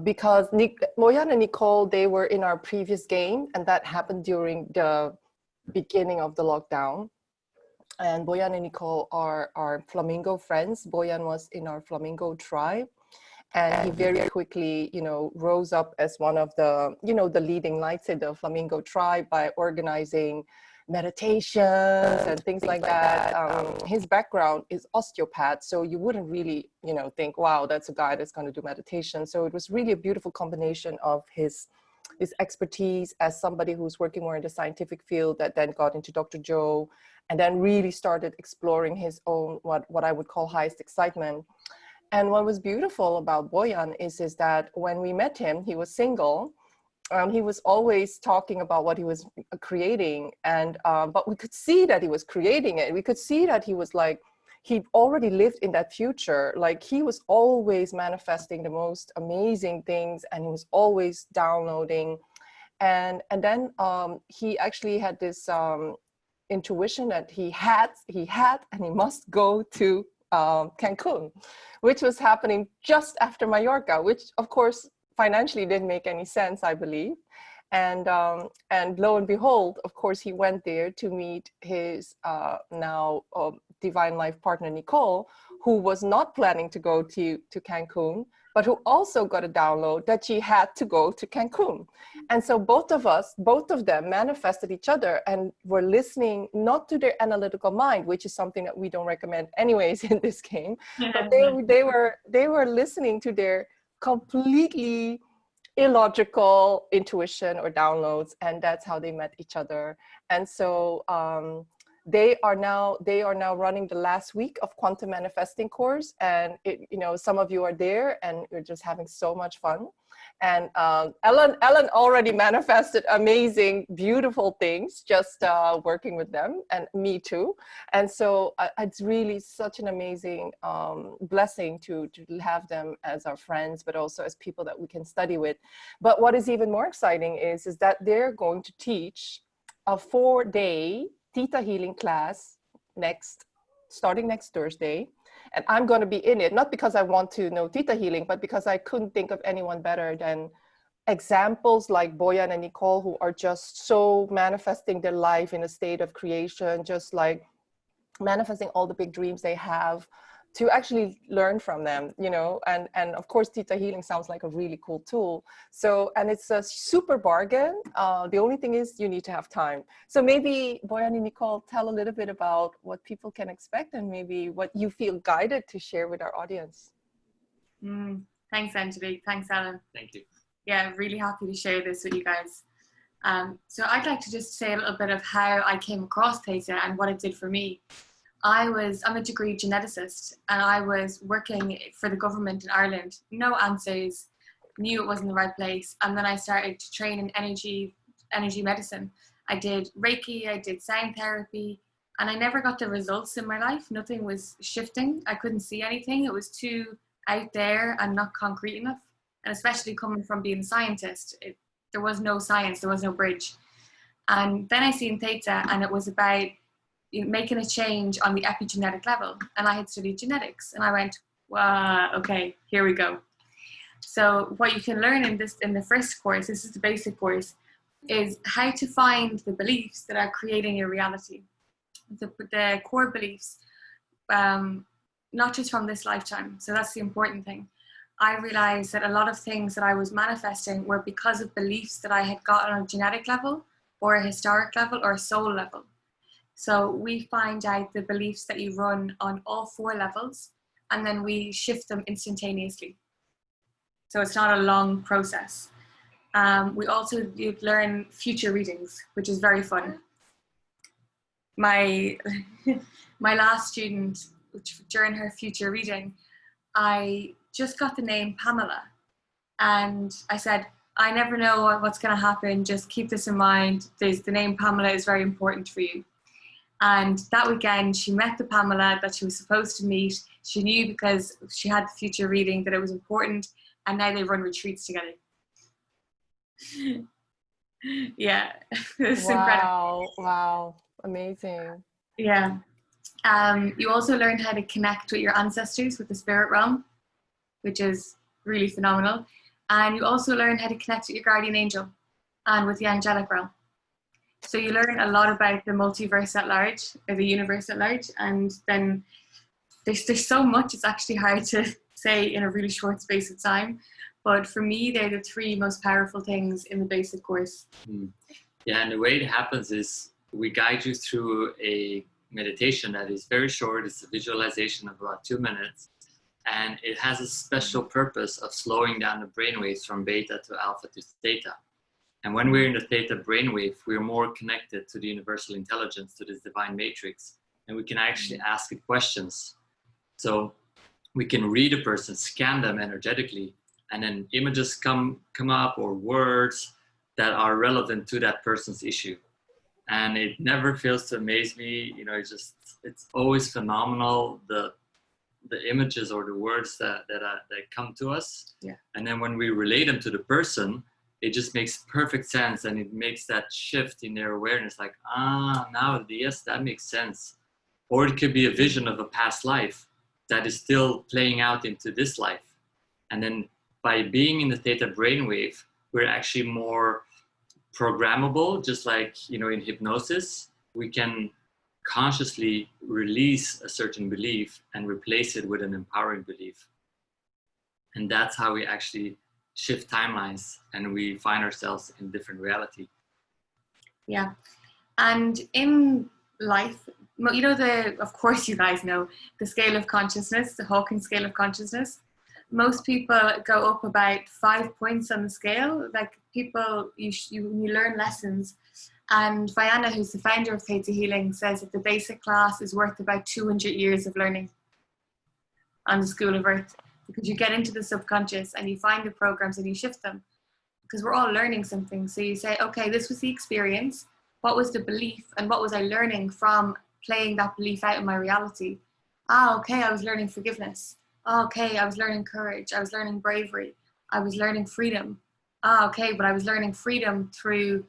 because Boyan and Nicole, they were in our previous game, and that happened during the beginning of the lockdown. And Boyan and Nicole are our flamingo friends. Boyan was in our flamingo tribe, and he very quickly, you know, rose up as one of the, you know, the leading lights in the flamingo tribe by organizing meditations and things like that. His background is osteopath, so you wouldn't really, you know, think, wow, that's a guy that's going to do meditation. So it was really a beautiful combination of his expertise as somebody who's working more in the scientific field that then got into Dr. Joe and then really started exploring his own, what I would call highest excitement. And what was beautiful about Boyan is that when we met him, he was single. He was always talking about what he was creating, and but we could see that he was creating it. We could see that he was like, he already lived in that future. Like he was always manifesting the most amazing things, and he was always downloading. And then he actually had this intuition that he had, and he must go to Cancun, which was happening just after Mallorca, which of course financially didn't make any sense, I believe. And lo and behold, of course, he went there to meet his now divine life partner, Nicole, who was not planning to go to Cancun, but who also got a download that she had to go to Cancun. And so both of them manifested each other and were listening not to their analytical mind, which is something that we don't recommend anyways in this game, but they were listening to their completely illogical intuition or downloads, and that's how they met each other. And so they are now running the last week of quantum manifesting course, and you know, some of you are there and you're just having so much fun. And Ellen already manifested amazing, beautiful things just working with them, and me too. And so it's really such an amazing blessing to have them as our friends, but also as people that we can study with. But what is even more exciting is that they're going to teach a 4-day Theta healing class starting next Thursday. And I'm going to be in it, not because I want to know Theta healing, but because I couldn't think of anyone better than examples like Boyan and Nicole, who are just so manifesting their life in a state of creation, just like manifesting all the big dreams they have, to actually learn from them, you know. And of course, Theta healing sounds like a really cool tool. So, and it's a super bargain. The only thing is you need to have time. So maybe Boyan and Nicole, tell a little bit about what people can expect and maybe what you feel guided to share with our audience. Thanks, Angelique. Thanks, Ellen. Thank you. Yeah, really happy to share this with you guys. So I'd like to just say a little bit of how I came across Theta and what it did for me. I'm a degree geneticist, and I was working for the government in Ireland. No answers, knew it wasn't the right place. And then I started to train in energy medicine. I did Reiki, I did sound therapy, and I never got the results in my life. Nothing was shifting. I couldn't see anything. It was too out there and not concrete enough. And especially coming from being a scientist, there was no science, there was no bridge. And then I seen Theta, and it was about making a change on the epigenetic level. And I had studied genetics, and I went, wow, okay, here we go. So what you can learn in the first course, this is the basic course, is how to find the beliefs that are creating your reality. The core beliefs, not just from this lifetime. So that's the important thing. I realized that a lot of things that I was manifesting were because of beliefs that I had got on a genetic level or a historic level or a soul level. So we find out the beliefs that you run on all 4 levels, and then we shift them instantaneously. So it's not a long process. We also learn future readings, which is very fun. My last student, during her future reading, I just got the name Pamela, and I said, I never know what's going to happen, just keep this in mind. The name Pamela is very important for you. And that weekend, she met the Pamela that she was supposed to meet. She knew because she had the future reading that it was important, and now they run retreats together. Yeah, it's incredible. Wow, amazing. Yeah. You also learn how to connect with your ancestors, with the spirit realm, which is really phenomenal. And you also learn how to connect with your guardian angel and with the angelic realm. So you learn a lot about the multiverse at large, or the universe at large. And then there's so much, it's actually hard to say in a really short space of time. But for me, they're the three most powerful things in the basic course. Yeah, and the way it happens is we guide you through a meditation that is very short. It's a visualization of about 2 minutes. And it has a special purpose of slowing down the brainwaves from beta to alpha to theta. And when we're in the theta brainwave, we're more connected to the universal intelligence, to this divine matrix. And we can actually ask it questions. So we can read a person, scan them energetically, and then images come up, or words that are relevant to that person's issue. And it never fails to amaze me. You know, it's always phenomenal, the images or the words that come to us. Yeah. And then when we relate them to the person, it just makes perfect sense, and it makes that shift in their awareness, like, now, yes, that makes sense. Or it could be a vision of a past life that is still playing out into this life. And then by being in the theta brainwave, we're actually more programmable, just like, you know, in hypnosis, we can consciously release a certain belief and replace it with an empowering belief. And that's how we actually shift timelines, and we find ourselves in different reality. Yeah. And in life, you know, of course you guys know the scale of consciousness, the Hawking scale of consciousness. Most people go up about 5 points on the scale. Like people, you learn lessons. And Vianna, who's the founder of ThetaHealing, says that the basic class is worth about 200 years of learning on the School of Earth, because you get into the subconscious and you find the programs and you shift them, because we're all learning something. So you say, okay, this was the experience. What was the belief, and what was I learning from playing that belief out in my reality? Okay, I was learning forgiveness. Okay, I was learning courage. I was learning bravery. I was learning freedom. Okay, but I was learning freedom through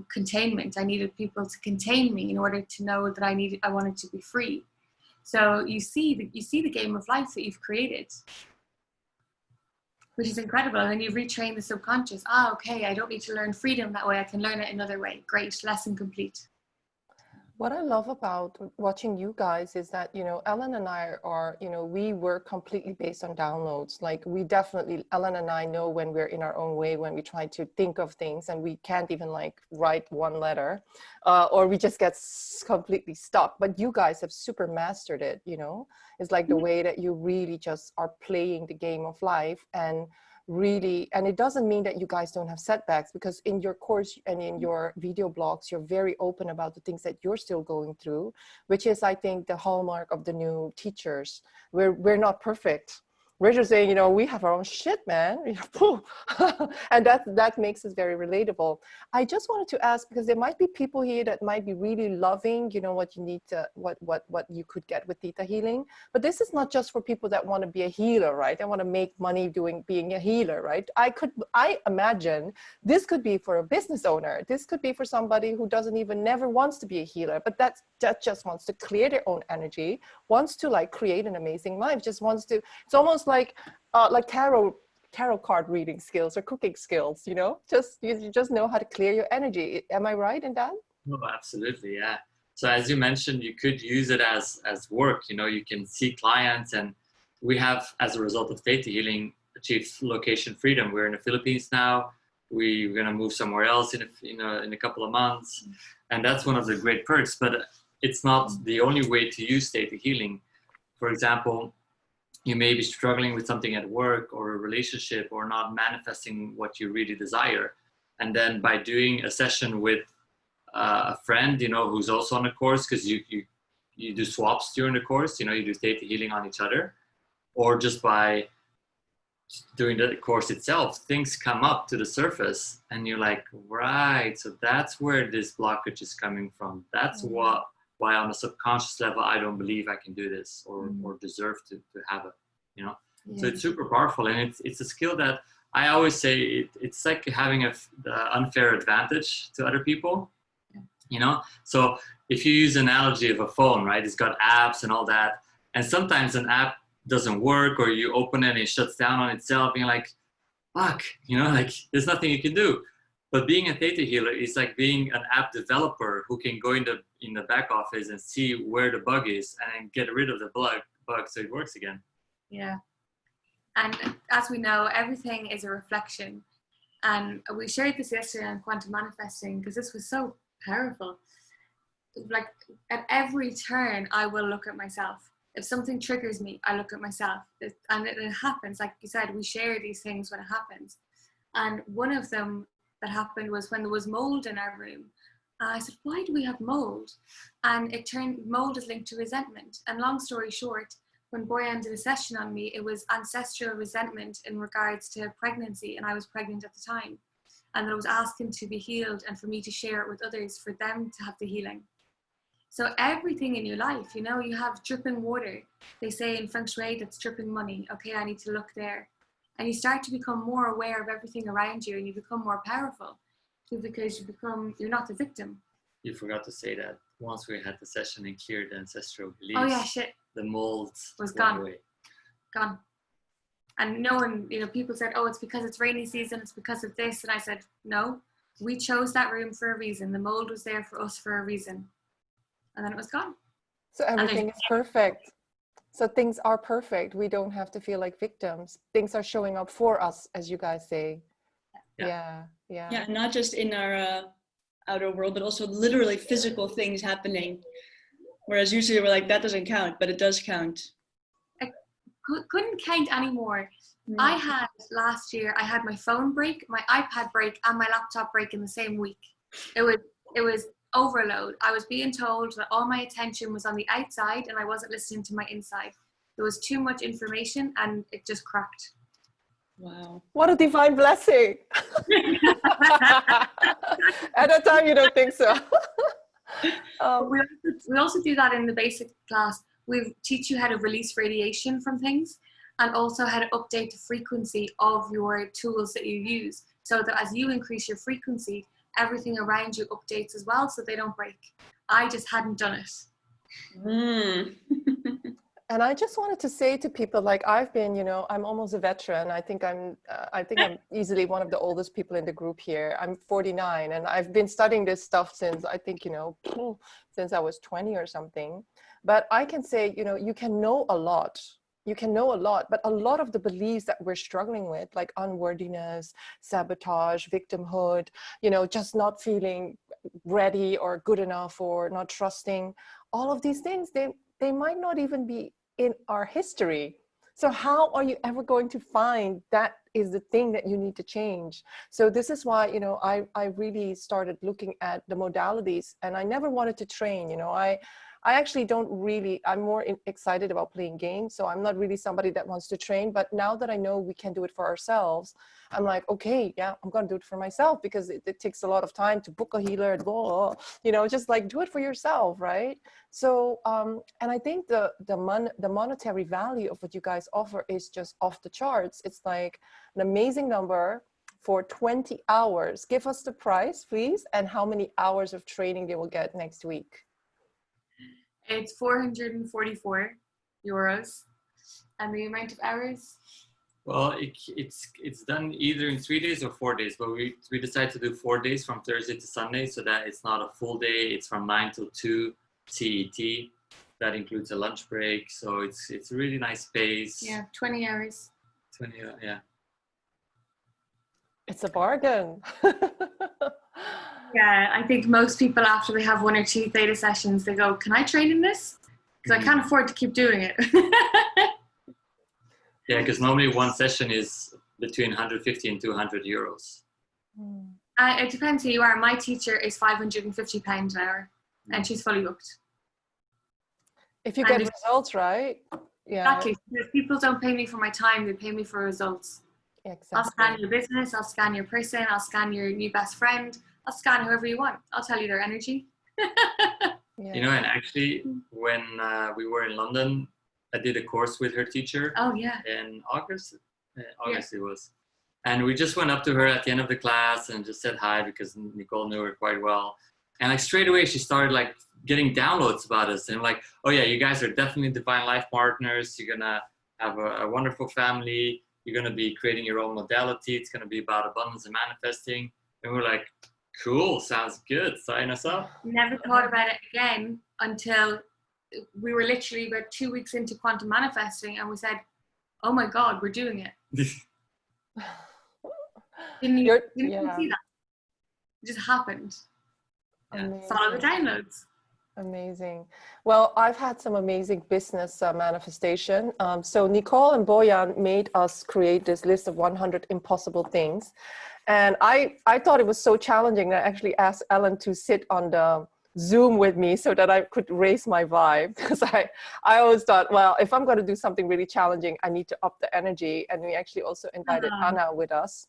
containment. I needed people to contain me in order to know that I wanted to be free. So you see the game of life that you've created, which is incredible. And then you retrain the subconscious. Okay, I don't need to learn freedom that way. I can learn it another way. Great, lesson complete. What I love about watching you guys is that, you know, Ellen and I are, you know, we work completely based on downloads. Like we definitely, Ellen and I know when we're in our own way, when we try to think of things and we can't even like write one letter, or we just get completely stuck. But you guys have super mastered it, you know. It's like the way that you really just are playing the game of life, and really, and it doesn't mean that you guys don't have setbacks, because in your course and in your video blogs, you're very open about the things that you're still going through, which is, I think, the hallmark of the new teachers. We're not perfect. We're just saying, you know, we have our own shit, man. And that makes us very relatable. I just wanted to ask, because there might be people here that might be really loving, you know, what you need to, what you could get with Theta Healing. But this is not just for people that want to be a healer, right? They want to make money being a healer, right? I imagine this could be for a business owner. This could be for somebody who never wants to be a healer, but that just wants to clear their own energy, wants to like create an amazing life, just wants to, it's almost like tarot card reading skills or cooking skills, you know, you just know how to clear your energy. Am I right in that? Oh, absolutely, yeah. So as you mentioned, you could use it as work. You know, you can see clients, and we have, as a result of Theta Healing, achieved location freedom. We're in the Philippines now. We're gonna move somewhere else in a couple of months, and that's one of the great perks. But it's not the only way to use Theta Healing. For example, you may be struggling with something at work or a relationship, or not manifesting what you really desire. And then by doing a session with a friend, you know, who's also on the course, because you do swaps during the course, you know, you do Theta Healing on each other, or just by doing the course itself, things come up to the surface and you're like, right, so that's where this blockage is coming from. That's why on a subconscious level, I don't believe I can do this or deserve to have it, you know? Yeah. So it's super powerful, and it's a skill that I always say it's like having the unfair advantage to other people, you know? So if you use an analogy of a phone, right, it's got apps and all that, and sometimes an app doesn't work, or you open it and it shuts down on itself, and you're like, fuck, you know, like there's nothing you can do. But being a theta healer is like being an app developer who can go in the back office and see where the bug is and get rid of the bug so it works again. Yeah. And as we know, everything is a reflection. And we shared this yesterday on quantum manifesting because this was so powerful. Like at every turn, I will look at myself. If something triggers me, I look at myself. And it happens. Like you said, we share these things when it happens. And one of them that happened was when there was mold in our room. I said, why do we have mold? And it turned, mold is linked to resentment. And long story short, when Boyan did a session on me, it was ancestral resentment in regards to pregnancy. And I was pregnant at the time. And I was asking to be healed and for me to share it with others, for them to have the healing. So everything in your life, you know, you have dripping water. They say in Feng Shui, that's dripping money. Okay, I need to look there. And you start to become more aware of everything around you and you become more powerful because you're not the victim. You forgot to say that once we had the session and cleared the ancestral beliefs, oh yeah, shit, the mold was gone. away. Gone. And no one, you know, people said, oh, it's because it's rainy season, it's because of this. And I said, no, we chose that room for a reason. The mold was there for us for a reason. And then it was gone. So everything is perfect. So things are perfect. We don't have to feel like victims. Things are showing up for us, as you guys say. Yeah. Not just in our outer world, but also literally physical things happening. Whereas usually we're like, that doesn't count, but it does count. I couldn't count anymore. I had last year, I had my phone break, my iPad break, and my laptop break in the same week. It was overload. I was being told that all my attention was on the outside and I wasn't listening to my inside. There was too much information and it just cracked. Wow. What a divine blessing. At that time, you don't think so. We also do that in the basic class. We teach you how to release radiation from things and also how to update the frequency of your tools that you use so that as you increase your frequency, everything around you updates as well so they don't break. I just hadn't done it. And I just wanted to say to people, like I've been, you know, I'm almost a veteran. I think I'm easily one of the oldest people in the group here. I'm 49 and I've been studying this stuff since I think, you know, since I was 20 or something. But I can say, you know, you can know a lot. You can know a lot, but a lot of the beliefs that we're struggling with, like unworthiness, sabotage, victimhood, you know, just not feeling ready or good enough or not trusting, all of these things, they might not even be in our history. So how are you ever going to find that is the thing that you need to change? So this is why, you know, I really started looking at the modalities and I never wanted to train, you know, I actually don't really, I'm more excited about playing games. So I'm not really somebody that wants to train, but now that I know we can do it for ourselves, I'm like, okay, yeah, I'm going to do it for myself because it takes a lot of time to book a healer and blah, you know, just like do it for yourself. Right. So, and I think the monetary value of what you guys offer is just off the charts. It's like an amazing number for 20 hours. Give us the price, please. And how many hours of training they will get next week. It's 444 euros. And the amount of hours? Well, it's done either in 3 days or 4 days, but we decided to do 4 days from Thursday to Sunday so that it's not a full day. It's from 9 till 2 CET. That includes a lunch break. So it's a really nice pace. Yeah, 20 hours. 20, yeah. It's a bargain. Yeah, I think most people after they have 1 or 2 theta sessions, they go, can I train in this? Because I can't afford to keep doing it. Yeah, because normally one session is between 150 and 200 euros. It depends who you are. My teacher is £550 an hour and she's fully booked. If you get results, right? Yeah. Exactly. If people don't pay me for my time, they pay me for results. Exactly. I'll scan your business, I'll scan your person, I'll scan your new best friend, I'll scan whoever you want. I'll tell you their energy. Yeah. You know, and actually when we were in London, I did a course with her teacher. Oh yeah. In August it was. And we just went up to her at the end of the class and just said hi because Nicole knew her quite well. And like straight away, she started like getting downloads about us and like, oh yeah, you guys are definitely divine life partners. You're gonna have a wonderful family. You're going to be creating your own modality. It's going to be about abundance and manifesting. And we're like, cool, sounds good. Sign us up. Never thought about it again until we were literally about 2 weeks into quantum manifesting, and we said, oh my God, we're doing it. Didn't even see that. It just happened. Follow the downloads. Amazing. Well, I've had some amazing business manifestation. So Nicole and Boyan made us create this list of 100 impossible things. And I thought it was so challenging that I actually asked Ellen to sit on the Zoom with me so that I could raise my vibe. Because I always thought, well, if I'm going to do something really challenging, I need to up the energy. And we actually also invited Anna with us.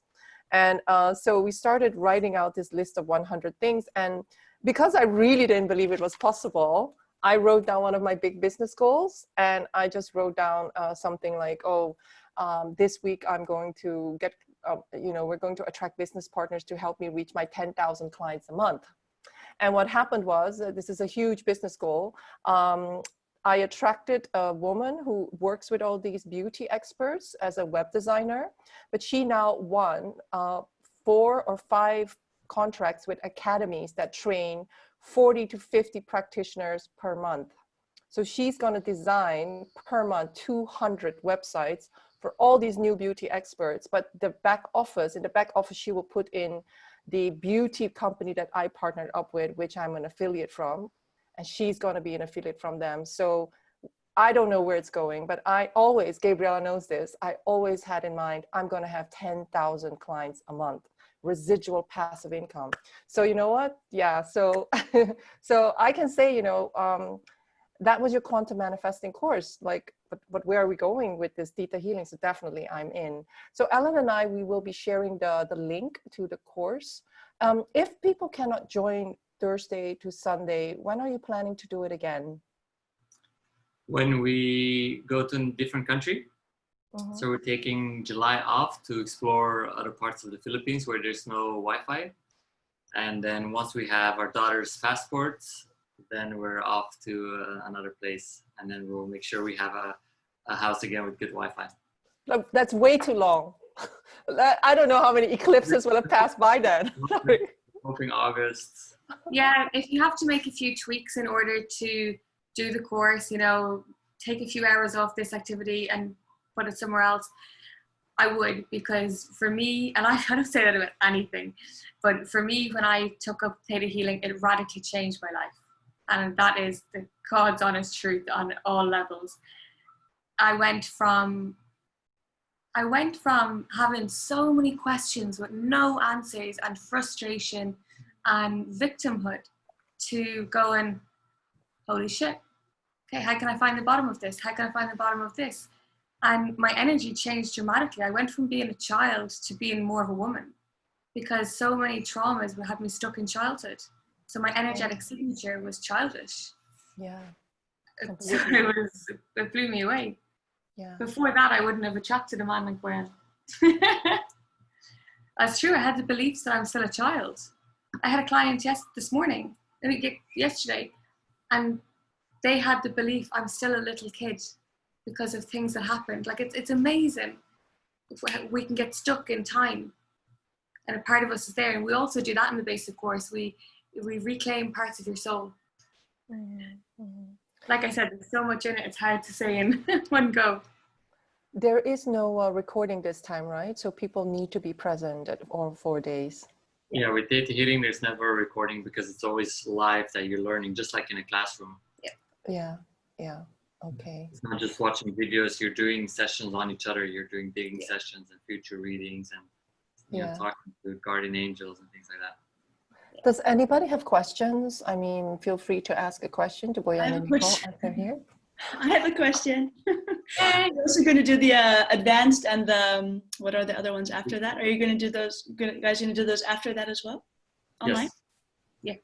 And so we started writing out this list of 100 things. And because I really didn't believe it was possible, I wrote down one of my big business goals. And I just wrote down something like, this week I'm going to get, we're going to attract business partners to help me reach my 10,000 clients a month. And what happened was, this is a huge business goal. I attracted a woman who works with all these beauty experts as a web designer, but she now won 4 or 5 contracts with academies that train 40 to 50 practitioners per month. So she's going to design per month 200 websites for all these new beauty experts. But in the back office, she will put in the beauty company that I partnered up with, which I'm an affiliate from, and she's going to be an affiliate from them. So I don't know where it's going, but I always, Gabriella knows this, I always had in mind, I'm going to have 10,000 clients a month, residual passive income. So you know what? Yeah. So, so I can say, that was your quantum manifesting course. Like, but where are we going with this Theta Healing? So definitely I'm in. So Ellen and I, we will be sharing the link to the course. If people cannot join Thursday to Sunday, when are you planning to do it again? When we go to a different country. So we're taking July off to explore other parts of the Philippines where there's no Wi-Fi. And then once we have our daughter's passports, then we're off to another place. And then we'll make sure we have a house again with good Wi-Fi. That's way too long. I don't know how many eclipses will have passed by then. Hoping August. Yeah, if you have to make a few tweaks in order to do the course, take a few hours off this activity and put it somewhere else, I would, because for me, and I don't say that about anything, but for me, when I took up Theta Healing, it radically changed my life. And that is the God's honest truth on all levels. I went from having so many questions with no answers and frustration and victimhood to going, holy shit, okay, how can I find the bottom of this? How can I find the bottom of this? And my energy changed dramatically. I went from being a child to being more of a woman because so many traumas had me stuck in childhood. So my energetic signature was childish. Yeah. It blew me away. Yeah. Before that, I wouldn't have attracted a man like Boyan. That's true. I had the beliefs that I'm still a child. I had a client yesterday, and they had the belief I'm still a little kid because of things that happened. Like it's amazing. We can get stuck in time, and a part of us is there. And we also do that in the basic course. We reclaim parts of your soul. Like I said, there's so much in it. It's hard to say in one go. There is no recording this time, right? So people need to be present at all 4 days. Yeah, with Theta Healing, there's never a recording because it's always live that you're learning, just like in a classroom. Yeah. Okay. It's not just watching videos. You're doing sessions on each other. You're doing digging sessions and future readings and talking to guardian angels and things like that. Does anybody have questions? I mean, feel free to ask a question to Boyan and Nicole if they're here. I have a question. You're also going to do the advanced and the, what are the other ones after that? Are you going to do those, guys going to do those after that as well? Online? Yes.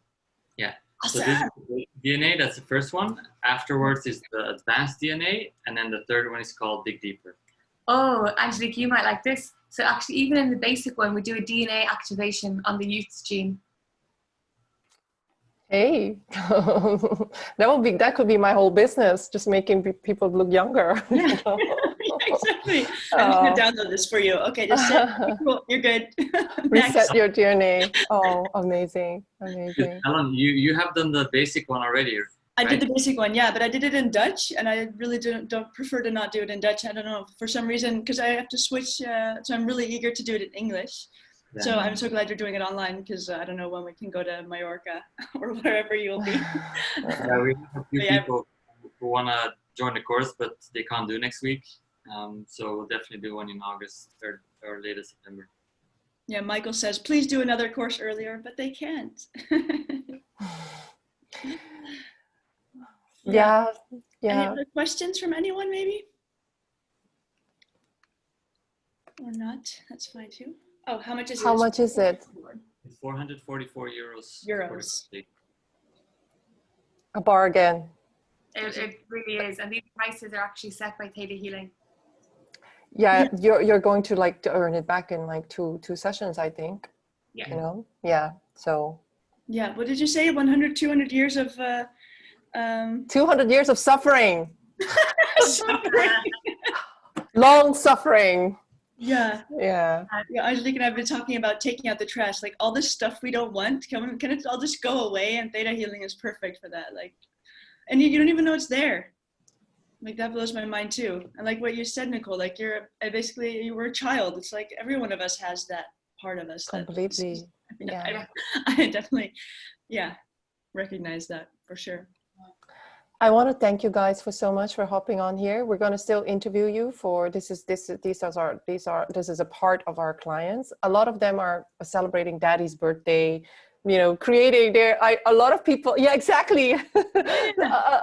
Yeah. Awesome. So this is the DNA, that's the first one. Afterwards is the advanced DNA. And then the third one is called Dig Deeper. Oh, Angelique, you might like this. So actually, even in the basic one, we do a DNA activation on the youth's gene. Hey, that could be my whole business, just making people look younger. Yeah, exactly. I'm just gonna download this for you. Okay, just set. Cool, you're good. Next. Reset your journey. Oh, amazing, amazing. Ellen, you have done the basic one already. I did right? the basic one, yeah, but I did it in Dutch, and I really don't prefer to not do it in Dutch. I don't know, for some reason, because I have to switch. So I'm really eager to do it in English. Yeah. So I'm so glad you're doing it online, because I don't know when we can go to Mallorca or wherever you'll be. Yeah, we have a few people who want to join the course, but they can't do next week. So we'll definitely do one in August or later September. Yeah, Michael says, please do another course earlier, but they can't. Yeah. Any other questions from anyone, maybe? Or not? That's fine too. Oh, how much is it? How much is it? It's 444 euros. Euros. A bargain. It really is. And these prices are actually set by ThetaHealing. Yeah, you're going to like to earn it back in like two sessions, I think. Yeah. You know? Yeah. So Yeah, what did you say? 100, 200 years of 200 years of suffering. suffering. Long suffering. Yeah. Yeah. Yeah, Angelique and I have been talking about taking out the trash, like all this stuff we don't want, can it all just go away? And ThetaHealing is perfect for that. Like, and you don't even know it's there. Like, that blows my mind too. And like what you said, Nicole, like you were a child. It's like every one of us has that part of us. Completely. Yeah. I definitely, recognize that for sure. I want to thank you guys for so much for hopping on here. We're going to still interview you for this is a part of our clients. A lot of them are celebrating daddy's birthday, you know, creating a lot of people. Yeah, exactly.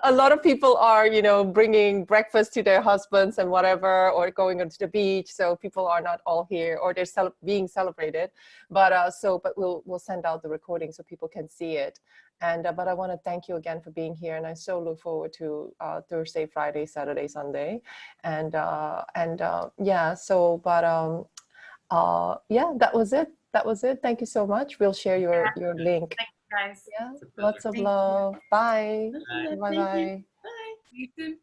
A lot of people are, you know, bringing breakfast to their husbands and whatever, or going onto the beach. So people are not all here, or they're being celebrated. But but we'll send out the recording so people can see it. And but I want to thank you again for being here, and I so look forward to Thursday, Friday, Saturday, Sunday, and yeah. So, but yeah, that was it. That was it. Thank you so much. We'll share your link. Thank you guys. Yeah. Lots of love. Bye. Bye. Bye. Bye. You too.